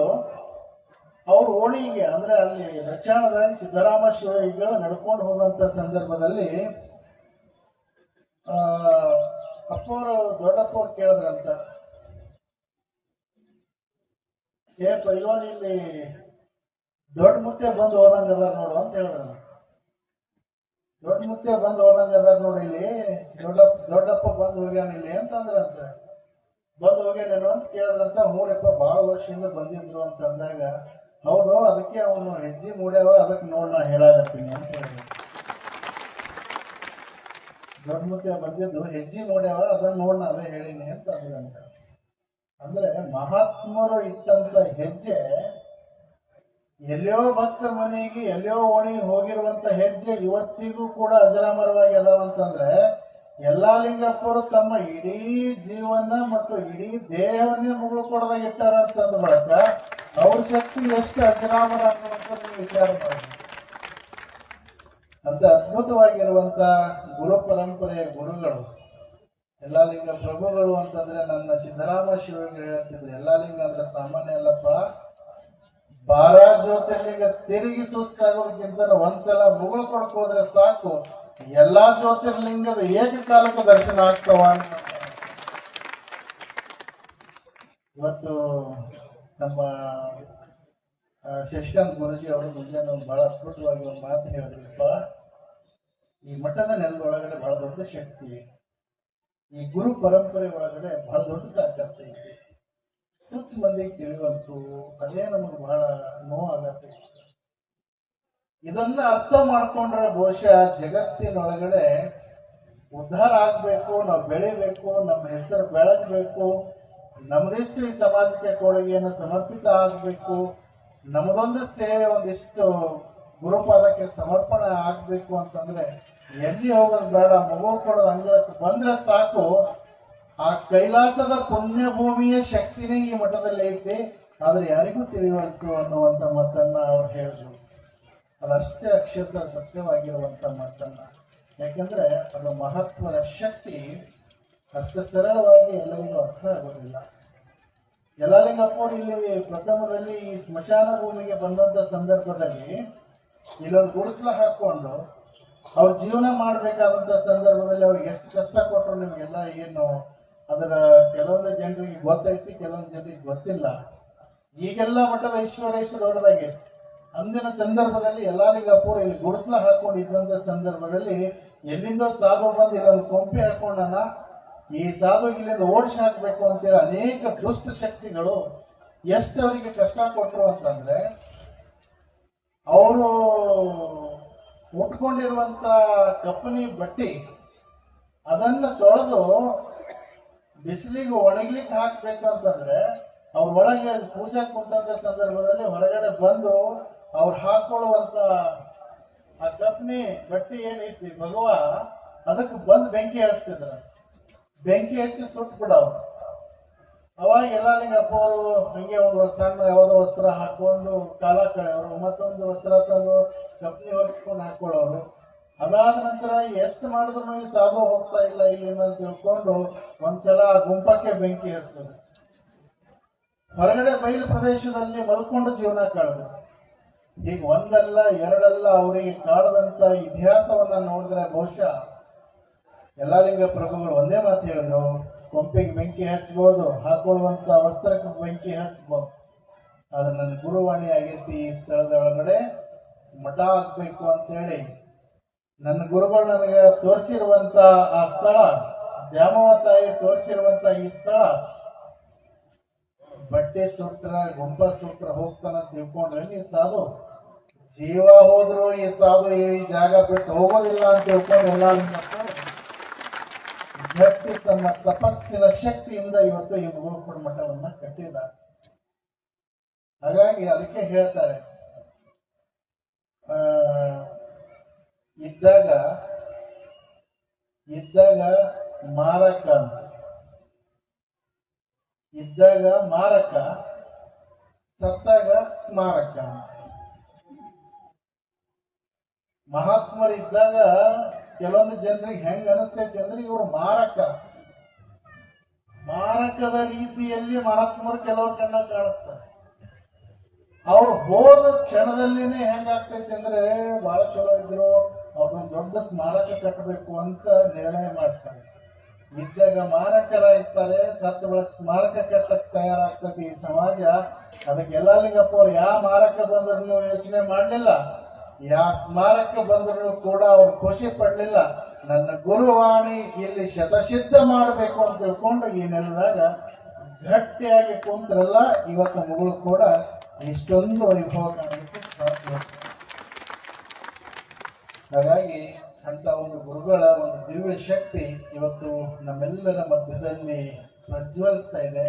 Speaker 1: ಅವ್ರು ಓಣಿಗೆ ಅಂದ್ರೆ ಅಲ್ಲಿ ಲಕ್ಷಾಣದಲ್ಲಿ ಸಿದ್ದರಾಮ ಶಿವಗಳು ನಡ್ಕೊಂಡು ಹೋದಂತ ಸಂದರ್ಭದಲ್ಲಿ ಅಪ್ಪವರು ದೊಡ್ಡಪ್ಪವ್ರು ಕೇಳಿದ್ರಂತ, ಏ ಪೈಲ್ವಾನ್ ಇಲ್ಲಿ ದೊಡ್ಡ ಮುತ್ತೆ ಬಂದು ಹೋದಂಗ ಅದಾರ ನೋಡು ಅಂತ ಹೇಳಿದ್ರು. ದೊಡ್ಡ ಮುತ್ತೆ ಬಂದು ಹೋದಂಗ ಅದಾರ ನೋಡಿ, ಇಲ್ಲಿ ದೊಡ್ಡಪ್ಪ ಬಂದು ಹೋಗ್ಯಾನ ಇಲ್ಲಿ ಅಂತ ಅಂದ್ರಂತ. ಬಂದು ಹೋಗ್ಯಾನೇನು ಅಂತ ಕೇಳಿದ್ರಂತ. ಮೂರಪ್ಪ ಭಾಳ ವರ್ಷದಿಂದ ಬಂದಿದ್ರು ಅಂತ ಅಂದಾಗ, ಹೌದು ಅದಕ್ಕೆ ಅವನು ಹೆಜ್ಜೆ ಮೂಡ್ಯಾವ, ಅದಕ್ಕೆ ನೋಡ್ ನಾ ಹೇಳಾಗತ್ತೀನಿ ಅಂತ ಹೇಳಿದ್ರು. ದೊಡ್ಡ ಮುತ್ತೆ ಬಂದಿದ್ದು ಹೆಜ್ಜೆ ಮೂಡ್ಯಾವ, ಅದನ್ನ ನೋಡ್ ನಾ ಅದೇ ಹೇಳಿನಿ ಅಂತ ಅಂದ್ರಂತ. ಅಂದ್ರೆ ಮಹಾತ್ಮರು ಇಟ್ಟಂತ ಹೆಜ್ಜೆ ಎಲ್ಲೋ ಭಕ್ತರ ಮನೆಗೆ ಎಲ್ಲೋ ಓಣಿಗೆ ಹೋಗಿರುವಂತ ಹೆಜ್ಜೆ ಇವತ್ತಿಗೂ ಕೂಡ ಅಜರಾಮರವಾಗಿ ಅದಾವಂತಂದ್ರೆ, ಎಲ್ಲಾ ಲಿಂಗಪ್ಪರು ತಮ್ಮ ಇಡೀ ಜೀವನ ಮತ್ತು ಇಡೀ ದೇಹವನ್ನೇ ಮುಗುಳು ಕೊಡದಾಗ ಇಟ್ಟಾರ ಅಂತಂದ್ ಬಳಿಕ ಅವ್ರ ಶಕ್ತಿ ಎಷ್ಟು ಅಜರಾಮರ ಅನ್ನುವಂತ ನೀವು ವಿಚಾರ ಮಾಡಿ. ಅಂತ ಅದ್ಭುತವಾಗಿರುವಂತ ಗುರು ಪರಂಪರೆಯ ಗುರುಗಳು ಎಲ್ಲಾ ಲಿಂಗ ಪ್ರಭುಗಳು ಅಂತಂದ್ರೆ, ನನ್ನ ಸಿದ್ದರಾಮ ಶಿವಗಳು ಹೇಳ್ತಿದ್ರು, ಎಲ್ಲಾ ಲಿಂಗ ಅಂದ್ರೆ ಸಾಮಾನ್ಯ ಅಲ್ಲಪ್ಪ, 12 ಜ್ಯೋತಿರ್ಲಿಂಗ ತಿರುಗಿ ಸುಸ್ತಾಗೋದಕ್ಕಿಂತ ಒಂದ್ಸಲ ಮುಗುಳು ಕೊಡ್ಕ್ ಹೋದ್ರೆ ಸಾಕು, ಎಲ್ಲಾ ಜ್ಯೋತಿರ್ಲಿಂಗದ ಏಕಕಾಲಕ್ಕೆ ದರ್ಶನ ಆಗ್ತಾವ ಅಂತ. ಇವತ್ತು ನಮ್ಮ ಶಶಿಕಾಂತ್ ಗುರುಜಿ ಅವರು ಮುಂಜಾನೆ ಬಹಳ ಅದ್ಭುತವಾಗಿ ಒಂದು ಮಾತು ಹೇಳಿದ್ರಪ್ಪ, ಈ ಮಠದ ನೆಲದೊಳಗಡೆ ಬಹಳ ದೊಡ್ಡ ಶಕ್ತಿ, ಈ ಗುರು ಪರಂಪರೆ ಒಳಗಡೆ ಬಹಳ ದೊಡ್ಡ ತಾಕತ್ತು ಐತಿ, ತುಚ್ಚ ಮಂದಿಗೆ ತಿಳಿಯುವಂತು, ಅದೇ ನಮಗೆ ಬಹಳ ನೋವಾಗತ್ತೆ. ಇದನ್ನ ಅರ್ಥ ಮಾಡ್ಕೊಂಡ್ರೆ ಬಹುಶಃ ಜಗತ್ತಿನೊಳಗಡೆ ಉದ್ಧಾರ ಆಗ್ಬೇಕು, ನಾವು ಬೆಳಿಬೇಕು, ನಮ್ಮ ಹೆಸರು ಬೆಳಗಬೇಕು, ನಮ್ದಿಷ್ಟು ಈ ಸಮಾಜಕ್ಕೆ ಕೊಡುಗೆಯನ್ನು ಸಮರ್ಪಿತ ಆಗ್ಬೇಕು, ನಮ್ಮದೊಂದು ಸೇವೆ ಒಂದಿಷ್ಟು ಗುರುಪಾದಕ್ಕೆ ಸಮರ್ಪಣೆ ಆಗ್ಬೇಕು ಅಂತಂದ್ರೆ ಎಲ್ಲಿ ಹೋಗೋದು ಬೇಡ, ಮಗು ಕೊಡೋದು ಅಂಗಳಕ್ಕೆ ಬಂದ್ರೆ ಸಾಕು, ಆ ಕೈಲಾಸದ ಪುಣ್ಯ ಭೂಮಿಯ ಶಕ್ತಿನೇ ಈ ಮಠದಲ್ಲಿ ಐತಿ, ಆದ್ರೆ ಯಾರಿಗೂ ತಿಳಿಯುವಂತು ಅನ್ನುವಂತ ಮಾತನ್ನ ಅವ್ರು ಹೇಳಿದ್ರು. ಅದಷ್ಟೇ ಅಕ್ಷರ ಸತ್ಯವಾಗಿರುವಂತ ಮಾತನ್ನ, ಯಾಕಂದ್ರೆ ಅದು ಮಹತ್ವದ ಶಕ್ತಿ ಅಷ್ಟು ಸರಳವಾಗಿ ಎಲ್ಲರಿಗೂ ಅರ್ಥ ಆಗೋದಿಲ್ಲ. ಯಲ್ಲಾಲಿಂಗಪ್ಪರು ಇಲ್ಲಿ ಪ್ರಥಮದಲ್ಲಿ ಈ ಸ್ಮಶಾನ ಭೂಮಿಗೆ ಬಂದಂತ ಸಂದರ್ಭದಲ್ಲಿ ಇಲ್ಲೊಂದು ಗುಡಿಸಲ ಹಾಕೊಂಡು ಅವ್ರ ಜೀವನ ಮಾಡ್ಬೇಕಾದಂತ ಸಂದರ್ಭದಲ್ಲಿ ಅವ್ರಿಗೆ ಎಷ್ಟು ಕಷ್ಟ ಕೊಟ್ಟರು ನಿಮ್ಗೆಲ್ಲ ಏನು ಅದರ ಕೆಲವೊಂದು ಜನರಿಗೆ ಗೊತ್ತೈತಿ, ಕೆಲವೊಂದು ಜನರಿಗೆ ಗೊತ್ತಿಲ್ಲ. ಈಗೆಲ್ಲ ಮಟ್ಟದ ಐಶ್ವರ್ಯ ದೊಡ್ಡದಾಗಿ ಅಂದಿನ ಸಂದರ್ಭದಲ್ಲಿ ಯಲ್ಲಾಲಿಂಗಪ್ಪರು ಇಲ್ಲಿ ಗುಡಿಸಲ ಹಾಕೊಂಡಿದ್ದಂತ ಸಂದರ್ಭದಲ್ಲಿ ಎಲ್ಲಿಂದೋ ಸಾಧು ಬಂದು ಇಲ್ಲೊಂದು ಕೊಂಪಿ ಹಾಕೊಂಡನ, ಈ ಸಾಧು ಇಲ್ಲಿಂದ ಓಡಿಸಿ ಹಾಕ್ಬೇಕು ಅಂತೇಳಿ ಅನೇಕ ದುಷ್ಟ ಶಕ್ತಿಗಳು ಎಷ್ಟು ಅವರಿಗೆ ಕಷ್ಟ ಕೊಟ್ಟರು ಅಂತಂದ್ರೆ, ಅವರು ಉಟ್ಕೊಂಡಿರುವಂತ ಕಪ್ಪನಿ ಬಟ್ಟಿ ಅದನ್ನ ತೊಳೆದು ಬಿಸಿಲಿಗೆ ಒಣಗ್ಲಿಕ್ಕೆ ಹಾಕ್ಬೇಕಂತಂದ್ರೆ ಅವ್ರ ಒಳಗೆ ಪೂಜಾ ಕುಂತಂತ ಸಂದರ್ಭದಲ್ಲಿ ಹೊರಗಡೆ ಬಂದು ಅವ್ರು ಹಾಕೊಳ್ಳುವಂತ ಆ ಕಪ್ನಿ ಬಟ್ಟಿ ಏನೈತಿ ಭಗವ ಅದಕ್ಕೆ ಬಂದು ಬೆಂಕಿ ಹಚ್ತಿದ್ರ. ಬೆಂಕಿ ಹಚ್ಚಿ ಸುಟ್ಟು ಬಿಡವ್ರು. ಅವಾಗ ಎಲ್ಲಲಿಂಗಪ್ಪ ಅವರು ಹಂಗೆ ಒಂದು ಸಣ್ಣ ಯಾವುದೋ ವಸ್ತ್ರ ಹಾಕೊಂಡು ಕಾಲ ಕಳೆಯವರು, ಮತ್ತೊಂದು ವಸ್ತ್ರ ತಂದು ಕಪ್ನಿ ಹೊಲಿಸ್ಕೊಂಡು ಹಾಕೊಳ್ಳೋರು. ಅದಾದ ನಂತರ ಎಷ್ಟು ಮಾಡಿದ್ರು ಈ ಸಾಧು ಹೋಗ್ತಾ ಇಲ್ಲ ಇಲ್ಲಿಂದ ಅಂತ ತಿಳ್ಕೊಂಡು ಒಂದ್ಸಲ ಗುಂಪಕ್ಕೆ ಬೆಂಕಿ ಹಚ್ತದೆ. ಹೊರಗಡೆ ಬಯಲು ಪ್ರದೇಶದಲ್ಲಿ ಮಲ್ಕೊಂಡು ಜೀವನ ಕಳೆದು ಈಗ ಒಂದಲ್ಲ ಎರಡಲ್ಲ ಅವರಿಗೆ ಕಾಡದಂತ ಇತಿಹಾಸವನ್ನ ನೋಡಿದ್ರೆ ಬಹುಶಃ ಯಲ್ಲಾಲಿಂಗ ಪ್ರಭುಗಳು ಒಂದೇ ಮಾತು ಹೇಳಿದ್ರು, ಕೊಂಪಿಗೆ ಬೆಂಕಿ ಹಚ್ಬೋದು, ಹಾಕೊಳ್ಳುವಂತ ವಸ್ತ್ರಕ್ಕೆ ಬೆಂಕಿ ಹಚ್ಬೋದು. ಆದ್ರೆ ನನ್ನ ಗುರುವಾಣಿ ಆಗೈತಿ ಈ ಸ್ಥಳದ ಒಳಗಡೆ ಮಠ ಆಗ್ಬೇಕು ಅಂತೇಳಿ ನನ್ನ ಗುರುಗಳು ನನಗೆ ತೋರಿಸಿರುವಂತ ಆ ಸ್ಥಳ, ದ್ಯಾಮವ್ವ ತಾಯಿ ತೋರಿಸಿರುವಂತ ಈ ಸ್ಥಳ, ಬಟ್ಟೆ ಸುಟ್ರ ಗುಂಪ ಸುಟ್ರ ಹೋಗ್ತಾನ ತಿಳ್ಕೊಂಡ್ರೆ ಈ ಸಾಧು ಜೀವ ಹೋದ್ರು ಈ ಸಾಧು ಈ ಜಾಗ ಬಿಟ್ಟು ಹೋಗೋದಿಲ್ಲ ಅಂತ ತಿಳ್ಕೊಂಡು ಎಲ್ಲ ವ್ಯಕ್ತಿ ತಮ್ಮ ತಪಸ್ಸಿನ ಶಕ್ತಿಯಿಂದ ಇವತ್ತು ಈ ಗುರುಕುಳ ಮಠವನ್ನ ಕಟ್ಟಿದ್ದಾರೆ. ಹಾಗಾಗಿ ಅದಕ್ಕೆ ಹೇಳ್ತಾರೆ, ಇದ್ದಾಗ ಮಾರಕ ಅಂತ, ಇದ್ದಾಗ ಮಾರಕ, ಸತ್ತಾಗ ಸ್ಮಾರಕ. ಮಹಾತ್ಮರಿದ್ದಾಗ ಕೆಲವೊಂದು ಜನರಿಗೆ ಹೆಂಗ ಅನಿಸ್ತೈತಿ ಅಂದ್ರೆ ಇವರು ಮಾರಕದ ರೀತಿಯಲ್ಲಿ ಮಹಾತ್ಮರು ಕೆಲವ್ರ ಕಣ್ಣ ಕಾಣಿಸ್ತಾರೆ. ಅವ್ರು ಹೋದ ಕ್ಷಣದಲ್ಲಿನೇ ಹೆಂಗಾಗ್ತೈತಿ ಅಂದ್ರೆ ಬಹಳ ಚಲೋ ಇದ್ರು, ಅವ್ರನ್ನೊಂದು ದೊಡ್ಡ ಸ್ಮಾರಕ ಕಟ್ಟಬೇಕು ಅಂತ ನಿರ್ಣಯ ಮಾಡ್ತಾರೆ. ಇದ್ದಾಗ ಮಾರಕರಾಗಿರ್ತಾರೆ, ಸತ್ತ ಬಳಕ ಸ್ಮಾರಕ ಕಟ್ಟಕ್ಕೆ ತಯಾರಾಗ್ತದೆ ಈ ಸಮಾಜ. ಅದಕ್ಕೆ ಯಲ್ಲಾಲಿಂಗಪ್ಪ ಅವ್ರು ಯಾವ ಮಾರಕ ಬಂದ್ರು ಯೋಚನೆ ಮಾಡಲಿಲ್ಲ, ಯಾವ ಸ್ಮಾರಕ ಬಂದ್ರು ಕೂಡ ಅವ್ರು ಖುಷಿ ಪಡ್ಲಿಲ್ಲ. ನನ್ನ ಗುರುವಾಣಿ ಇಲ್ಲಿ ಶತಸಿದ್ಧ ಮಾಡಬೇಕು ಅಂತ ತಿಳ್ಕೊಂಡು ಈ ನೆಲದಾಗ ಗಟ್ಟಿಯಾಗಿ ಕುಂತ್ರಲ್ಲ, ಇವತ್ತು ಮಗಳು ಕೂಡ ಇಷ್ಟೊಂದು ವೈಭವ ಕಾಣಲಿಕ್ಕೆ ಸಾಧ್ಯ. ಹಾಗಾಗಿ ಅಂತ ಒಂದು ಗುರುಗಳ ಒಂದು ದಿವ್ಯ ಶಕ್ತಿ ಇವತ್ತು ನಮ್ಮೆಲ್ಲರ ಮಧ್ಯದಲ್ಲಿ ಪ್ರಜ್ವಲಿಸ್ತಾ ಇದೆ.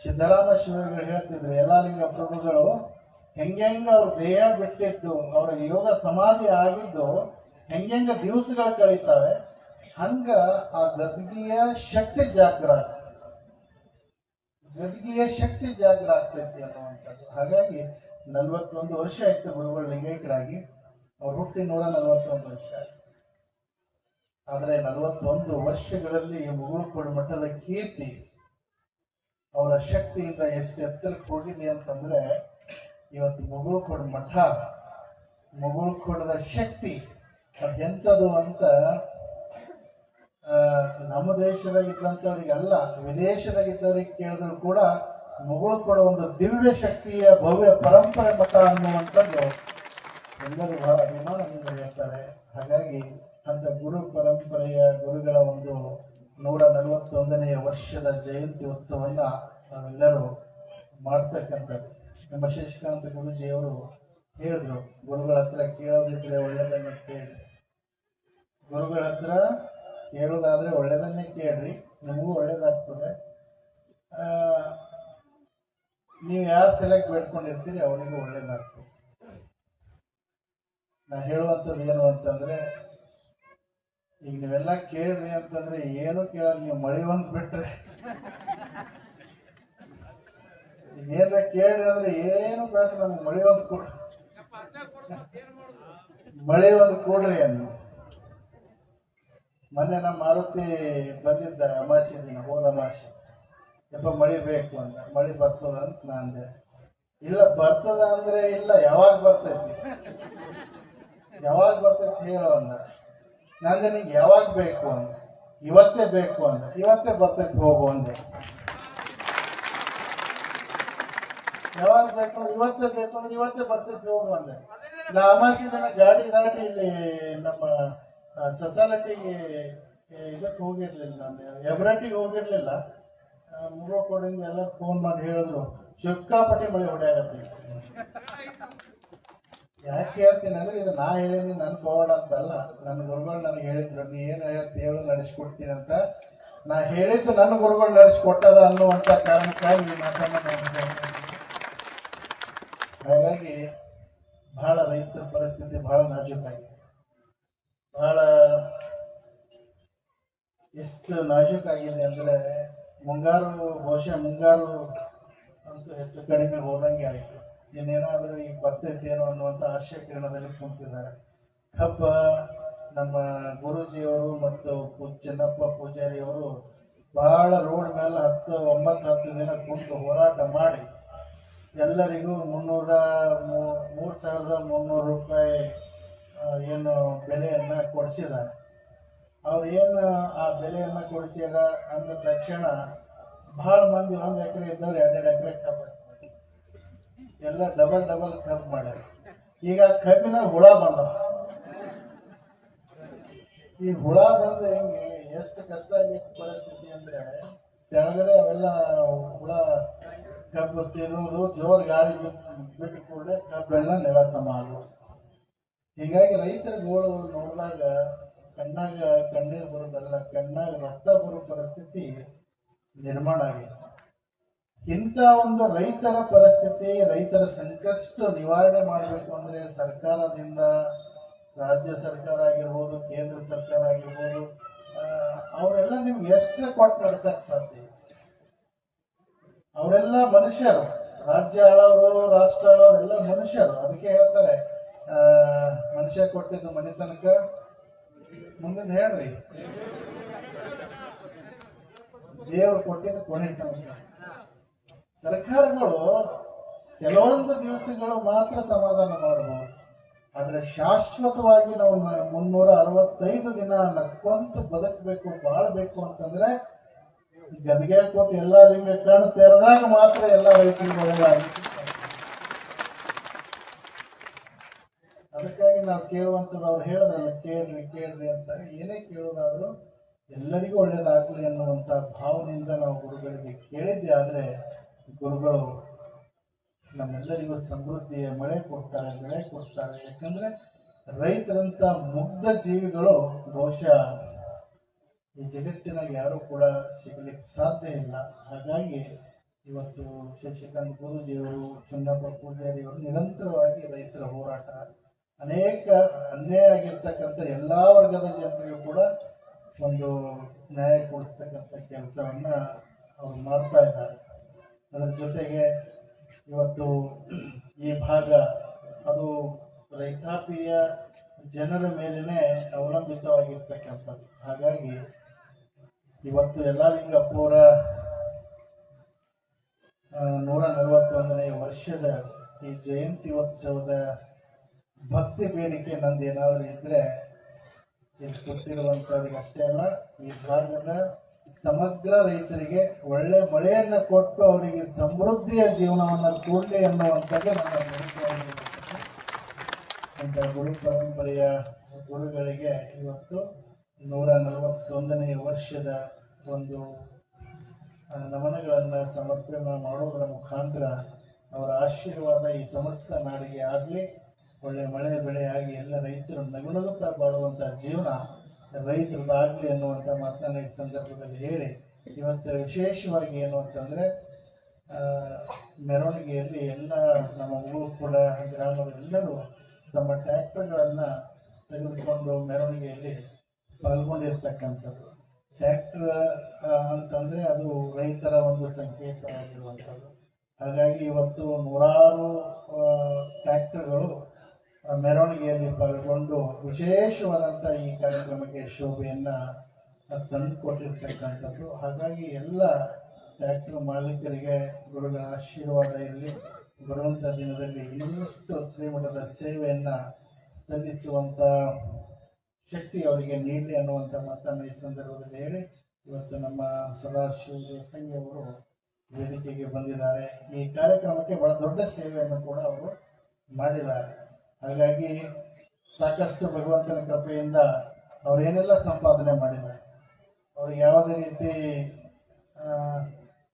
Speaker 1: ಸಿದ್ದರಾಮ ಶಿವಗಳು ಹೇಳ್ತಿದ್ರು, ಯಲ್ಲಾಲಿಂಗ ಪ್ರಭುಗಳು ಹೆಂಗೆಂಗ ಅವ್ರ ದೇಹ ಬಿಟ್ಟಿದ್ದು, ಅವರ ಯೋಗ ಸಮಾಧಿ ಆಗಿದ್ದು ಹೆಂಗೆಂಗ ದಿವಸಗಳು ಕಳೀತಾವೆ, ಹಂಗ ಆ ಗದ್ಗಿಯ ಶಕ್ತಿ ಜಾಗೃತ ಆಗ್ತೈತಿ ಅನ್ನುವಂಥದ್ದು. ಹಾಗಾಗಿ 41 ವರ್ಷ ಆಯ್ತು ಗುರುಗಳು ಲಿಂಗೈಕ್ಯರಾಗಿ. ಅವ್ರು ಹುಟ್ಟಿ 141 ವರ್ಷ ಆಯ್ತು. ಆದ್ರೆ 41 ವರ್ಷಗಳಲ್ಲಿ ಈ ಮುಗುಳುಕೋಡ ಮಠದ ಕೀರ್ತಿ ಅವರ ಶಕ್ತಿಯಿಂದ ಎಷ್ಟು ಎತ್ತರಕ್ಕೆ ಹೋಗಿದೆ ಅಂತಂದ್ರೆ, ಇವತ್ತು ಮುಗುಳುಕೋಡ ಮಠ, ಮುಗುಳುಕೋಡದ ಶಕ್ತಿ ಅದೆಂಥದ್ದು ಅಂತ ನಮ್ಮ ದೇಶದಾಗಿದ್ದಂಥವ್ರಿಗೆ ಅಲ್ಲ, ವಿದೇಶದಾಗಿದ್ದವ್ರಿಗೆ ಕೇಳಿದ್ರು ಕೂಡ ಮುಗುಳುಕೋಡ ಒಂದು ದಿವ್ಯ ಶಕ್ತಿಯ ಭವ್ಯ ಪರಂಪರೆ ಮಠ ಅನ್ನುವಂಥದ್ದು ಎಲ್ಲರೂ ಬಹಳ ಅಭಿಮಾನದಿಂದ ಹೇಳ್ತಾರೆ. ಹಾಗಾಗಿ ಅಂತ ಗುರು ಪರಂಪರೆಯ ಗುರುಗಳ ಒಂದು 141ನೇ ವರ್ಷದ ಜಯಂತಿ ಉತ್ಸವನ್ನ ನಾವೆಲ್ಲರೂ ಮಾಡ್ತಕ್ಕಂಥದ್ದು. ನಮ್ಮ ಶಶಿಕಾಂತ ಗುರುಜಿಯವರು ಹೇಳಿದ್ರು, ಗುರುಗಳ ಹತ್ರ ಕೇಳೋದಿದ್ರೆ ಒಳ್ಳೆದನ್ನ ಕೇಳಿ, ಗುರುಗಳ ಹತ್ರ ಕೇಳೋದಾದ್ರೆ ಒಳ್ಳೆದನ್ನೇ ಕೇಳ್ರಿ, ನಿಮಗೂ ಒಳ್ಳೇದಾಗ್ತದೆ. ನೀವು ಯಾರು ಸೆಲೆಕ್ಟ್ ಬೇಡ್ಕೊಂಡಿರ್ತೀರಿ ಅವರಿಗೂ ಒಳ್ಳೇದಾಗ್ತದೆ. ನಾ ಹೇಳುವಂಥದ್ದು ಏನು ಅಂತಂದ್ರೆ, ಈಗ ನೀವೆಲ್ಲ ಕೇಳ್ರಿ ಅಂತಂದ್ರೆ ಏನು ಕೇಳಲ್ಲ, ನೀವು ಮಳಿ ಒಂದು ಬಿಟ್ರೆ ಏನ ಕೇಳ್ರಿ ಅಂದ್ರೆ ಏನು ಬೇಡ, ನಮ್ಗೆ ಮಳಿ ಒಂದು ಕೊಡ್ರಿ ಅನ್ನು. ಮೊನ್ನೆ ನಮ್ಮ ಮಾರುತಿ ಬಂದಿದ್ದ ಅಮಾಸೆ ದಿನ, ಹೋದ ಅಮಾಸೆ, ಯಪ್ಪ ಮಳಿ ಬೇಕು ಅಂತ. ಮಳಿ ಬರ್ತದ ಅಂತ ನಾ ಅಂದೆ. ಇಲ್ಲ ಬರ್ತದ ಅಂದ್ರೆ ಇಲ್ಲ, ಯಾವಾಗ ಬರ್ತೈತಿ ಹೇಳೋ ಅಂದ. ನಂದೆ ನಿಂಗೆ ಯಾವಾಗ ಬೇಕು ಅಂದ, ಇವತ್ತೇ ಬೇಕು ಅಂದ. ಇವತ್ತೇ ಬರ್ತೈತಿ ಹೋಗು ಅಂದೆ. ಯಾವಾಗ ಬೇಕು ಇವತ್ತೇ ಬೇಕು ಅಂದ್ರೆ ಇವತ್ತೇ ಬರ್ತೈತಿ ಹೋಗು ಅಂದೆ. ನಾ ಅಮಾಸೆ ದಿನ ಗಾಡಿ ದಾಟಿ ಇಲ್ಲಿ ನಮ್ಮ ಸೊಸಾಲಿಟಿಗೆ ಇದಕ್ಕೆ ಹೋಗಿರ್ಲಿಲ್ಲ, ನಾನು ಎಬ್ರಾಟಿಗೆ ಹೋಗಿರ್ಲಿಲ್ಲ. ಮುಗುಳುಕೋಡಿಂದ ಎಲ್ಲ ಫೋನ್ ಮಾಡಿ ಹೇಳಿದ್ರು, ಸಿಕ್ಕಾಪಟ್ಟಿ ಮಳೆ ಹೊಡೆಯಾಗತ್ತೆ. ಯಾಕೆ ಹೇಳ್ತೀನಿ ಅಂದ್ರೆ ಇದು ನಾ ಹೇಳೀನಿ ನನ್ ಪವಾಡ ಅಂತಲ್ಲ, ನನ್ನ ಗುರುಗಳು ನನಗೆ ಹೇಳಿದ್ರು ನೀ ಏನು ಹೇಳ್ತಿ ಹೇಳು ನಡೆಸ್ಕೊಡ್ತೀನಿ ಅಂತ. ನಾ ಹೇಳಿದ್ದು ನನ್ನ ಗುರುಗಳು ನಡೆಸ್ಕೊಟ್ಟದ ಅನ್ನುವಂಥ ಕಾರಣಕ್ಕಾಗಿ ಈ ಮಾತನ್ನು ನಾನು ಹೇಳ್ತೀನಿ. ಹಾಗಾಗಿ ಬಹಳ ರೈತರ ಪರಿಸ್ಥಿತಿ ಬಹಳ ನಾಜೂಕಾಗಿದೆ. ಬಹಳ ಎಷ್ಟು ನಾಜೂಕಾಗಿದೆ ಅಂದ್ರೆ ಮುಂಗಾರು ಬಹುಶಃ ಮುಂಗಾರು ಅಂತೂ ಹೆಚ್ಚು ಕಡಿಮೆ ಹೋದಂಗೆ ಆಯಿತು. ಇನ್ನೇನಾದರೂ ಈಗ ಬರ್ತೈತೇನೋ ಅನ್ನುವಂಥ ಆಶಯಕಿರಣದಲ್ಲಿ ಕುಂತಿದ್ದಾರೆ. ಹಬ್ಬ ನಮ್ಮ ಗುರೂಜಿಯವರು ಮತ್ತು ಚೆನ್ನಪ್ಪ ಪೂಜಾರಿ ಅವರು ಬಹಳ ರೋಡ್ ಮೇಲೆ 10 ದಿನ ಕುಂತು ಹೋರಾಟ ಮಾಡಿ ಎಲ್ಲರಿಗೂ 3,300 ರೂಪಾಯಿ ಏನು ಬೆಲೆಯನ್ನು ಕೊಡಿಸಿದ್ದಾರೆ. ಅವ್ರು ಏನು ಆ ಬೆಲೆಯನ್ನು ಕೊಡಿಸಿದ ಅಂದ ತಕ್ಷಣ ಬಹಳ ಮಂದಿ 1 ಎಕರೆ ಇದ್ದವ್ರು 2 ಎಕರೆ ಕಬ್ಬು ಎಲ್ಲ ಡಬಲ್ ಕಬ್ಬು ಮಾಡ್ಯಾರ. ಈಗ ಕಬ್ಬಿನ ಹುಳ ಬಂದ, ಈ ಹುಳ ಬಂದು ಹೆಂಗೆ ಎಷ್ಟು ಕಷ್ಟ ಆಗಿತ್ತು ಪರಿಸ್ಥಿತಿ ಅಂದ್ರೆ ಕೆಳಗಡೆ ಅವೆಲ್ಲ ಹುಳ ಕಬ್ಬು ತಿನ್ನುವುದು, ಜೋರ್ ಗಾಳಿ ಬಿಟ್ಟು ಕೂಡಲೇ ಕಬ್ಬೆಲ್ಲ ನೆಲ ಸಮಾಲು. ಹೀಗಾಗಿ ರೈತರ ಗೋಳು ನೋಡಿದಾಗ ಕಣ್ಣಾಗ ಕಣ್ಣೀರು ಬರೋದಲ್ಲ, ಕಣ್ಣಾಗ ರಕ್ತ ಬರೋ ಪರಿಸ್ಥಿತಿ ನಿರ್ಮಾಣ ಆಗಿದೆ. ಇಂಥ ಒಂದು ರೈತರ ಪರಿಸ್ಥಿತಿ, ರೈತರ ಸಂಕಷ್ಟ ನಿವಾರಣೆ ಮಾಡಬೇಕು ಅಂದ್ರೆ ಸರ್ಕಾರದಿಂದ, ರಾಜ್ಯ ಸರ್ಕಾರ ಆಗಿರ್ಬೋದು, ಕೇಂದ್ರ ಸರ್ಕಾರ ಆಗಿರ್ಬೋದು, ಅವರೆಲ್ಲ ನಿಮ್ಗೆ ಎಷ್ಟು ಕೊಟ್ಟು ನಡ್ಸಕ್ ಸಾಧ್ಯ? ಅವರೆಲ್ಲ ಮನುಷ್ಯರು, ರಾಜ್ಯ ಆಳವರು, ರಾಷ್ಟ್ರ ಆಳವರು ಎಲ್ಲ ಮನುಷ್ಯರು. ಅದಕ್ಕೆ ಹೇಳ್ತಾರೆ ಮನುಷ್ಯ ಕೊಟ್ಟಿದ್ದು ಮನೆ ತನಕ, ಮುಂದಿನ ಹೇಳ್ರಿ ದೇವರು ಕೊಟ್ಟಿದ್ದು ಕೊನೆ ತನಕ. ಸರ್ಕಾರಗಳು ಕೆಲವೊಂದು ದಿವಸಗಳು ಮಾತ್ರ ಸಮಾಧಾನ ಮಾಡಬಹುದು, ಆದ್ರೆ ಶಾಶ್ವತವಾಗಿ ನಾವು 365 ದಿನ ನಕ್ಕೊಂತ ಬದುಕಬೇಕು, ಬಾಳ್ಬೇಕು ಅಂತಂದ್ರೆ ಗದಿಗೆ ಕೂತು ಎಲ್ಲ ಲಿಂಗ ಕಣ್ಣು ತೆರೆದಾಗ ಮಾತ್ರ ಎಲ್ಲ ರೈತರಿಗೆ ಒಳ್ಳೆಯದಾಗುತ್ತೆ. ಅದಕ್ಕಾಗಿ ನಾವು ಕೇಳುವಂಥದ್ದು ಅವ್ರು ಹೇಳಿದ್ರಲ್ಲ ಕೇಳ್ರಿ ಅಂತ, ಏನೇ ಕೇಳೋದಾದ್ರೂ ಎಲ್ಲರಿಗೂ ಒಳ್ಳೇದಾಗಲಿ ಅನ್ನುವಂಥ ಭಾವನೆಯಿಂದ ನಾವು ಗುರುಗಳಿಗೆ ಕೇಳಿದ್ದೆ. ಆದರೆ ಗುರುಗಳು ನಮ್ಮೆಲ್ಲರಿಗೂ ಸಮೃದ್ಧಿಯ ಮಳೆ ಕೊಡ್ತಾರೆ, ಬೆಳೆ ಕೊಡ್ತಾರೆ. ಯಾಕಂದ್ರೆ ರೈತರಂತ ಮುಗ್ಧ ಜೀವಿಗಳು ಬಹುಶಃ ಈ ಜಗತ್ತಿನಾಗ ಯಾರು ಕೂಡ ಸಿಗಲಿಕ್ಕೆ ಸಾಧ್ಯ ಇಲ್ಲ. ಹಾಗಾಗಿ ಇವತ್ತು ಶಶಿಕಾಂತ್ ಗುರೂಜಿಯವರು, ಚೆನ್ನಪ್ಪ ಪೂಜಾರಿಯವರು ನಿರಂತರವಾಗಿ ರೈತರ ಹೋರಾಟ, ಅನೇಕ ಅನ್ಯಾಯ ಆಗಿರ್ತಕ್ಕಂಥ ಎಲ್ಲಾ ವರ್ಗದ ಜನರಿಗೂ ಕೂಡ ಒಂದು ನ್ಯಾಯ ಕೊಡಿಸ್ತಕ್ಕಂಥ ಕೆಲಸವನ್ನ ಅವರು ಮಾಡ್ತಾ ಇದ್ದಾರೆ. ಅದರ ಜೊತೆಗೆ ಇವತ್ತು ಈ ಭಾಗ ಅದು ರೈತಾಪಿಯ ಜನರ ಮೇಲೇನೆ ಅವಲಂಬಿತವಾಗಿರ್ತಕ್ಕಂಥದ್ದು. ಹಾಗಾಗಿ ಇವತ್ತು ಯಲ್ಲಾಲಿಂಗಪ್ಪವರ 141ನೇ ವರ್ಷದ ಈ ಜಯಂತಿ ಉತ್ಸವದ ಭಕ್ತಿ ಬೇಡಿಕೆ ನಂದೇನಾದ್ರೂ ಇದ್ರೆ ಇಲ್ಲಿ ಕೊಟ್ಟಿರುವಂತವ್ರಿಗೆ ಅಷ್ಟೇ ಅಲ್ಲ, ಈ ಭಾಗದ ಸಮಗ್ರ ರೈತರಿಗೆ ಒಳ್ಳೆ ಮಳೆಯನ್ನ ಕೊಟ್ಟು ಅವರಿಗೆ ಸಮೃದ್ಧಿಯ ಜೀವನವನ್ನ ಕೊಡಲಿ ಅನ್ನುವಂಥದ್ದೇ ನನ್ನ ಬೇಡಿಕೆಯಾಗಿರುತ್ತದೆ. ಇಂಥ ಗುರು ಪರಂಪರೆಯ ಗುರುಗಳಿಗೆ ಇವತ್ತು 141ನೇ ವರ್ಷದ ಒಂದು ನಮನಗಳನ್ನು ಸಮರ್ಪಣೆ ಮಾಡೋದರ ಮುಖಾಂತರ ಅವರ ಆಶೀರ್ವಾದ ಈ ಸಮಸ್ತ ನಾಡಿಗೆ ಆಗಲಿ, ಒಳ್ಳೆ ಮಳೆ ಬೆಳೆ ಆಗಿ ಎಲ್ಲ ರೈತರು ನಗುನಗುತ್ತಾ ಬಾಳುವಂಥ ಜೀವನ ರೈತರದಾಗಲಿ ಅನ್ನುವಂಥ ಮಾತನ್ನ ಈ ಸಂದರ್ಭದಲ್ಲಿ ಹೇಳಿ, ಇವತ್ತು ವಿಶೇಷವಾಗಿ ಏನು ಅಂತಂದರೆ ಮೆರವಣಿಗೆಯಲ್ಲಿ ಎಲ್ಲ ನಮ್ಮ ಊರು ಕೂಡ ಗ್ರಾಮದೆಲ್ಲರೂ ತಮ್ಮ ಟ್ರ್ಯಾಕ್ಟರ್ಗಳನ್ನು ತೆಗೆದುಕೊಂಡು ಮೆರವಣಿಗೆಯಲ್ಲಿ ಪಾಲ್ಗೊಂಡಿರ್ತಕ್ಕಂಥದ್ದು. ಟ್ರ್ಯಾಕ್ಟರ್ ಅಂತಂದರೆ ಅದು ರೈತರ ಒಂದು ಸಂಕೇತವಾಗಿರುವಂಥದ್ದು. ಹಾಗಾಗಿ ಇವತ್ತು 100 ಟ್ರ್ಯಾಕ್ಟರ್ಗಳು ಮೆರವಣಿಗೆಯಲ್ಲಿ ಪಾಲ್ಗೊಂಡು ವಿಶೇಷವಾದಂಥ ಈ ಕಾರ್ಯಕ್ರಮಕ್ಕೆ ಶೋಭೆಯನ್ನು ತಂದುಕೊಟ್ಟಿರ್ತಕ್ಕಂಥದ್ದು. ಹಾಗಾಗಿ ಎಲ್ಲ ಟ್ರ್ಯಾಕ್ಟರ್ ಮಾಲೀಕರಿಗೆ ಗುರುಗಳ ಆಶೀರ್ವಾದ ಇರಲಿ, ಬರುವಂಥ ದಿನದಲ್ಲಿ ಇನ್ನಷ್ಟು ಶ್ರೀಮಠದ ಸೇವೆಯನ್ನು ಸಲ್ಲಿಸುವಂಥ ಶಕ್ತಿ ಅವರಿಗೆ ನೀಡಲಿ ಅನ್ನುವಂಥ ಮಾತನ್ನು ಈ ಸಂದರ್ಭದಲ್ಲಿ ಹೇಳಿ, ಇವತ್ತು ನಮ್ಮ ಸದಾಶಿವ ದೇವಸಂಗಿ ಅವರು ವೇದಿಕೆಗೆ ಬಂದಿದ್ದಾರೆ. ಈ ಕಾರ್ಯಕ್ರಮಕ್ಕೆ ಬಹಳ ದೊಡ್ಡ ಸೇವೆಯನ್ನು ಕೂಡ ಅವರು ಮಾಡಿದ್ದಾರೆ. ಹಾಗಾಗಿ ಸಾಕಷ್ಟು ಭಗವಂತನ ಕೃಪೆಯಿಂದ ಅವರೇನೆಲ್ಲ ಸಂಪಾದನೆ ಮಾಡಿದ್ದಾರೆ, ಅವ್ರಿಗೆ ಯಾವುದೇ ರೀತಿ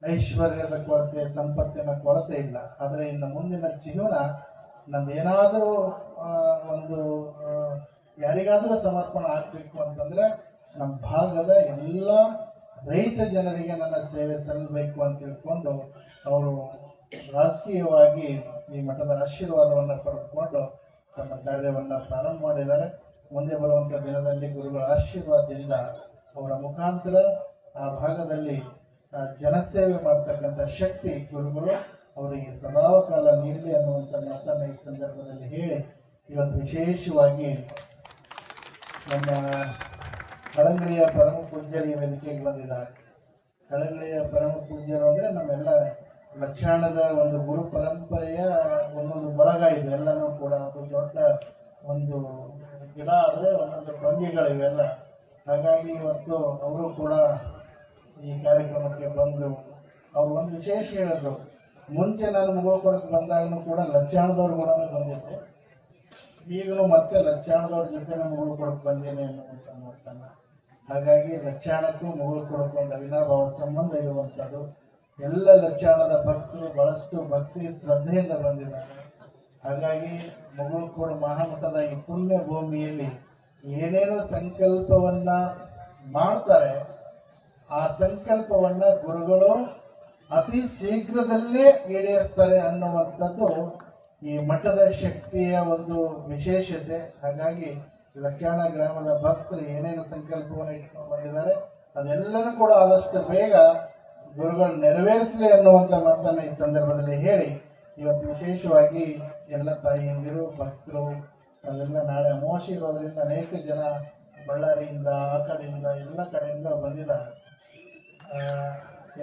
Speaker 1: ಐಶ್ವರ್ಯದ ಕೊರತೆ, ಸಂಪತ್ತಿನ ಕೊರತೆ ಇಲ್ಲ. ಆದರೆ ಇನ್ನು ಮುಂದಿನ ಜೀವನ ನಮ್ದೇನಾದರೂ ಒಂದು ಯಾರಿಗಾದರೂ ಸಮರ್ಪಣೆ ಆಗಬೇಕು ಅಂತಂದ್ರೆ ನಮ್ಮ ಭಾಗದ ಎಲ್ಲ ರೈತ ಜನರಿಗೆ ನನ್ನ ಸೇವೆ ಸಲ್ಲಬೇಕು ಅಂತ ತಿಳ್ಕೊಂಡು ಅವರು ರಾಜಕೀಯವಾಗಿ ಈ ಮಠದ ಆಶೀರ್ವಾದವನ್ನು ಪಡೆದುಕೊಂಡು ತಮ್ಮ ಕಾರ್ಯವನ್ನು ಪ್ರಾರಂಭ ಮಾಡಿದ್ದಾರೆ. ಮುಂದೆ ಬರುವಂಥ ದಿನದಲ್ಲಿ ಗುರುಗಳ ಆಶೀರ್ವಾದದಿಂದ ಅವರ ಮುಖಾಂತರ ಆ ಭಾಗದಲ್ಲಿ ಜನಸೇವೆ ಮಾಡ್ತಕ್ಕಂಥ ಶಕ್ತಿ ಗುರುಗಳು ಅವರಿಗೆ ಸದಾಕಾಲ ನೀಡಲಿ ಅನ್ನುವಂಥ ಮಾತನ್ನು ಈ ಸಂದರ್ಭದಲ್ಲಿ ಹೇಳಿ, ಇವತ್ತು ವಿಶೇಷವಾಗಿ ನಮ್ಮ ಕಳಂಗಳಿಯ ಪರಮ ಪೂಜ್ಯರ ಈ ವೇದಿಕೆಗೆ ಬಂದಿದ್ದಾರೆ. ಕಳಂಗಳಿಯ ಪರಮ ಪೂಜ್ಯರು ಅಂದರೆ ನಮ್ಮೆಲ್ಲ ಲಕ್ಷಾಣದ ಒಂದು ಗುರು ಪರಂಪರೆಯ ಒಂದೊಂದು ಬಳಗ ಇದೆ. ಎಲ್ಲನೂ ಕೂಡ ಅದು ದೊಡ್ಡ ಒಂದು ಗಿಡ ಆದರೆ ಒಂದೊಂದು ಭಂಗಿಗಳಿವೆಲ್ಲ. ಹಾಗಾಗಿ ಇವತ್ತು ಅವರು ಕೂಡ ಈ ಕಾರ್ಯಕ್ರಮಕ್ಕೆ ಬಂದು ಅವರು ಒಂದು ವಿಶೇಷ ಹೇಳಿದ್ರು. ಮುಂಚೆ ನಾನು ಮುಗೋಕೊಳಕ್ಕೆ ಬಂದಾಗಲೂ ಕೂಡ ಲಕ್ಷಾಣದವ್ರು ಕೂಡ ಬಂದಿದ್ದೆ, ಈಗಲೂ ಮತ್ತೆ ಲಕ್ಷಾಣದವ್ರ ಜೊತೆ ನಾನು ಮುಗೋಕೊಳಕ್ಕೆ ಬಂದೇನೆ ಅನ್ನುವಂಥ ಮಾತನ್ನು. ಹಾಗಾಗಿ ಲಕ್ಷಾಣಕ್ಕೂ ಮುಗೋಕೊಳಕ್ಕೂ ಒಂದು ಅವಿನಾಭಾವ ಸಂಬಂಧ ಇರುವಂಥದ್ದು. ಎಲ್ಲ ಲಕ್ಷಾಣದ ಭಕ್ತರು ಬಹಳಷ್ಟು ಭಕ್ತಿ ಶ್ರದ್ಧೆಯಿಂದ ಬಂದಿದ್ದಾರೆ. ಹಾಗಾಗಿ ಮುಗುಳುಕೋಡು ಮಹಾಮಠದ ಈ ಪುಣ್ಯ ಭೂಮಿಯಲ್ಲಿ ಏನೇನು ಸಂಕಲ್ಪವನ್ನ ಮಾಡ್ತಾರೆ, ಆ ಸಂಕಲ್ಪವನ್ನ ಗುರುಗಳು ಅತಿ ಶೀಘ್ರದಲ್ಲೇ ಈಡೇರಿಸ್ತಾರೆ ಅನ್ನುವಂಥದ್ದು ಈ ಮಠದ ಶಕ್ತಿಯ ಒಂದು ವಿಶೇಷತೆ. ಹಾಗಾಗಿ ಲಕ್ಷಾಣ ಗ್ರಾಮದ ಭಕ್ತರು ಏನೇನು ಸಂಕಲ್ಪವನ್ನು ಇಟ್ಕೊಂಡು ಬಂದಿದ್ದಾರೆ ಅದೆಲ್ಲನೂ ಕೂಡ ಆದಷ್ಟು ಬೇಗ ಗುರುಗಳು ನೆರವೇರಿಸಲಿ ಅನ್ನುವಂಥ ಮಾತನ್ನು ಈ ಸಂದರ್ಭದಲ್ಲಿ ಹೇಳಿ, ಇವತ್ತು ವಿಶೇಷವಾಗಿ ಎಲ್ಲ ತಾಯಿಯಂದಿರು ಭಕ್ತರು ಅವೆಲ್ಲ ನಾಳೆ ಅಮಾವಾಸ್ಯೆ ಇರೋದ್ರಿಂದ ಅನೇಕ ಜನ ಬಳ್ಳಾರಿಯಿಂದ ಆ ಕಡೆಯಿಂದ ಎಲ್ಲ ಕಡೆಯಿಂದ ಬಂದಿದ್ದಾರೆ.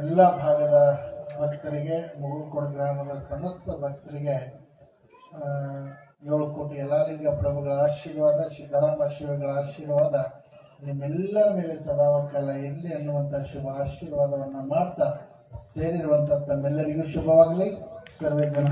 Speaker 1: ಎಲ್ಲ ಭಾಗದ ಭಕ್ತರಿಗೆ, ಮುಗುಳುಕೋಡು ಗ್ರಾಮದ ಸಮಸ್ತ ಭಕ್ತರಿಗೆ 7 ಕೋಟಿ ಯಲಾಲಿಂಗ ಪ್ರಭುಗಳ ಆಶೀರ್ವಾದ, ಸಿದ್ದರಾಮ ಶಿವಗಳ ಆಶೀರ್ವಾದ ನಿಮ್ಮೆಲ್ಲರ ಮೇಲೆ ಸದಾಕಾಲ ಇರಲಿ ಅನ್ನುವಂಥ ಶುಭ ಆಶೀರ್ವಾದವನ್ನು ಮಾಡ್ತಾ ಸೇರಿರುವಂಥ ತಮ್ಮೆಲ್ಲರಿಗೂ ಶುಭವಾಗಲಿ. ಸರ್ವೇ ಜನ